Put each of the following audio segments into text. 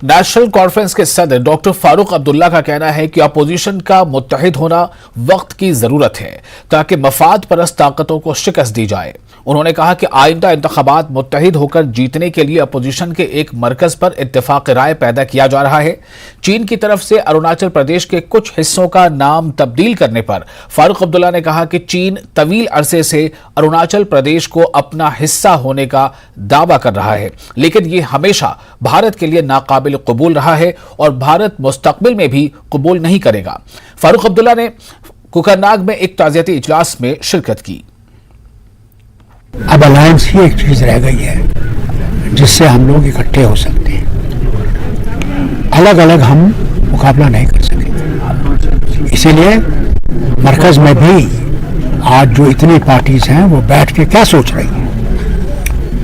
National conference کے صدر doctor Farooq Abdullah کا کہنا ہے کہ اپوزیشن کا متحد ہونا وقت کی ضرورت ہے تاکہ مفاد پرست طاقتوں کو شکست دی جائے۔ انہوں نے کہا کہ آئندہ انتخابات متحد ہو کر جیتنے کے لیے اپوزیشن کے ایک مرکز پر اتفاق رائے پیدا کیا جا رہا ہے۔ چین کی طرف سے اروناچل پردیش کے کچھ حصوں کا نام تبدیل کرنے پر فاروق عبداللہ نے کہا کہ چین طویل عرصے سے اروناچل پردیش کو اپنا حصہ ہونے کا دعویٰ کر رہا ہے، لیکن یہ ہمیشہ بھارت کے لیے ناقابل قبول رہا ہے اور بھارت مستقبل میں بھی قبول نہیں کرے گا۔ فاروق عبداللہ نے کوکرناگ میں ایک تعزیتی اجلاس میں شرکت کی۔ اب الائنس ہی ایک چیز رہ گئی ہے جس سے ہم لوگ اکٹھے ہو سکتے ہیں، الگ الگ ہم مقابلہ نہیں کر سکتے۔ اسی لیے مرکز میں بھی آج جو اتنی پارٹیز ہیں وہ بیٹھ کے کیا سوچ رہی ہیں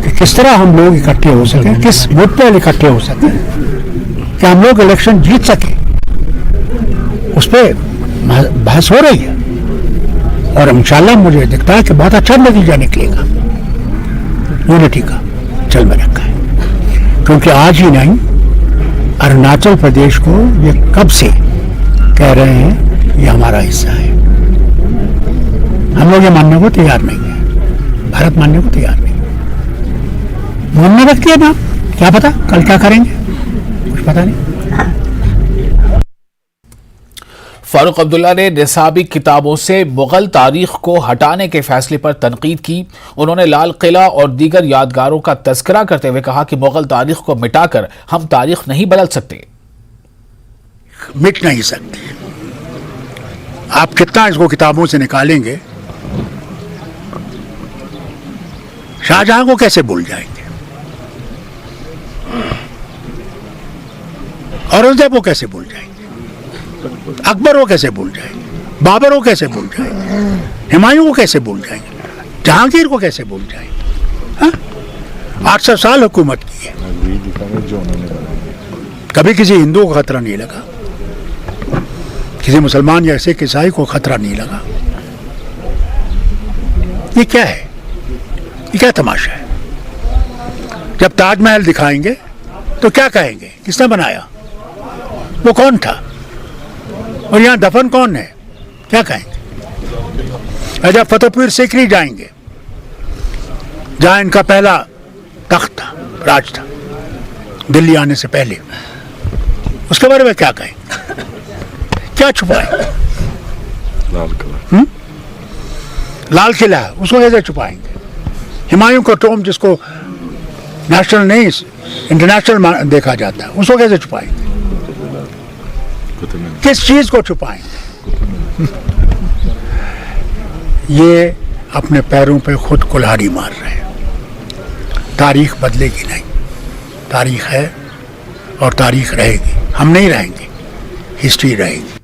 کہ کس طرح ہم لوگ اکٹھے ہو سکیں، کس مد پہ اکٹھے ہو سکیں کہ ہم لوگ الیکشن جیت سکیں، اس پہ بحث ہو رہی ہے اور انشاءاللہ مجھے دکھتا ہے کہ بہت اچھا نتیجہ نکلے گا۔ یونٹی کا چل میں رکھا ہے، کیونکہ آج ہی نہیں اروناچل پردیش کو یہ کب سے کہہ رہے ہیں یہ ہمارا حصہ ہے۔ ہم لوگ یہ ماننے کو تیار نہیں ہے، بھارت ماننے کو تیار نہیں ہے۔ ماننے رکھتی ہے نا، کیا پتا کل کیا کریں گے، کچھ پتا نہیں۔ فاروق عبداللہ نے نصابی کتابوں سے مغل تاریخ کو ہٹانے کے فیصلے پر تنقید کی۔ انہوں نے لال قلعہ اور دیگر یادگاروں کا تذکرہ کرتے ہوئے کہا کہ مغل تاریخ کو مٹا کر ہم تاریخ نہیں بدل سکتے۔ مٹ نہیں سکتے، آپ کتنا اس کو کتابوں سے نکالیں گے، شاہجہاں کو کیسے بھول جائیں گے، اورنگزیب کو کیسے بھول جائیں گے، اکبر کو کیسے بھول جائیں گے، بابر کو کیسے بھول جائیں گے، ہمایوں کو کیسے بھول جائیں گے، جہانگیر کو کیسے بھول جائیں گے۔ 800 سال حکومت کی ہے، کبھی کسی ہندو کو خطرہ نہیں لگا، کسی مسلمان یا سکھ عیسائی کو خطرہ نہیں لگا۔ یہ کیا ہے، یہ کیا تماشا ہے؟ جب تاج محل دکھائیں گے تو کیا کہیں گے، کس نے بنایا، وہ کون تھا، اور یہاں دفن کون ہے، کیا کہیں گے؟ جب فتح پور سیکری جائیں گے جہاں ان کا پہلا تخت تھا، راج تھا، دلی آنے سے پہلے، اس کے بارے میں کیا کہیں گے، کیا چھپائیں گے؟ لال قلعہ اس کو کیسے چھپائیں گے؟ ہمایوں کا ٹوم جس کو نیشنل نہیں انٹرنیشنل دیکھا جاتا ہے، اس کو کیسے چھپائیں گے؟ کس چیز کو چھپائیں گے؟ یہ اپنے پیروں پہ خود کلہاڑی مار رہے ہیں۔ تاریخ بدلے گی نہیں، تاریخ ہے اور تاریخ رہے گی، ہم نہیں رہیں گے، ہسٹری رہے گی۔